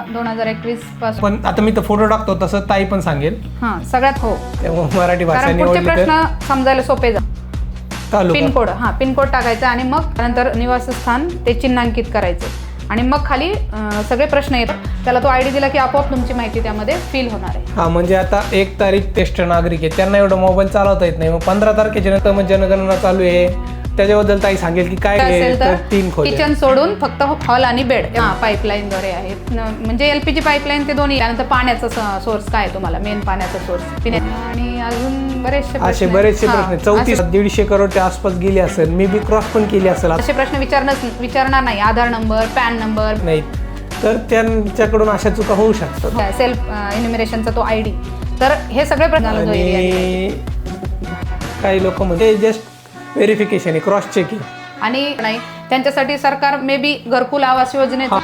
2021 पासून. पण आता मी तर फोटो टाकतो तसं ताई पण सांगेल. हां सगळ्यात हो, त्यामुळे मराठी भाषा कारण पुढचे निवडली प्रश्न समजायला सोपे जा. तालुका पिनकोड, पिनकोड टाकायचा आणि मग नंतर निवासस्थान ते चिन्हांकित करायचं आणि मग खाली सगळे प्रश्न येतात. त्याला तो ID दिला की आपोआप तुमची माहिती त्यामध्ये फिल होणार आहे. हा, म्हणजे आता 1 तारीख ज्येष्ठ नागरिक आहे, त्यांना एवढं मोबाईल चालवता येत नाही. मग 15 तारखेच्या नंतर मग जनगणना चालू आहे, त्याच्याबद्दल ताई सांगेल की काय असेल तर 3 खोल्या. किचन सोडून फक्त हॉल आणि बेड पाईपलाईन द्वारे आहे. म्हणजे LPG पाईपलाईन ते दोन्ही. त्यानंतर पाण्याचा सोर्स काय आहे तुम्हाला, मेन पाण्याचा सोर्स पिण्या. आणि अजून बरेचसे असे बरेचसे प्रश्न 1,150 करोडच्या आसपास गेले असेल. मी बी क्रॉस पण केली असेल. असे प्रश्न विचारणार नाही. आधार नंबर, पॅन नंबर नाही तर त्यांच्याकडून अशा चुका होऊ शकतात. सेल्फ इन्युमरेशनचा तो ID. तर हे सगळे प्रश्न आणि काही लोक म्हणजे जस्ट व्हेरिफिकेशन आहे, क्रॉस चेकिंग. आणि नाही त्यांच्यासाठी सरकार मे बी घरकुल आवास योजनेचा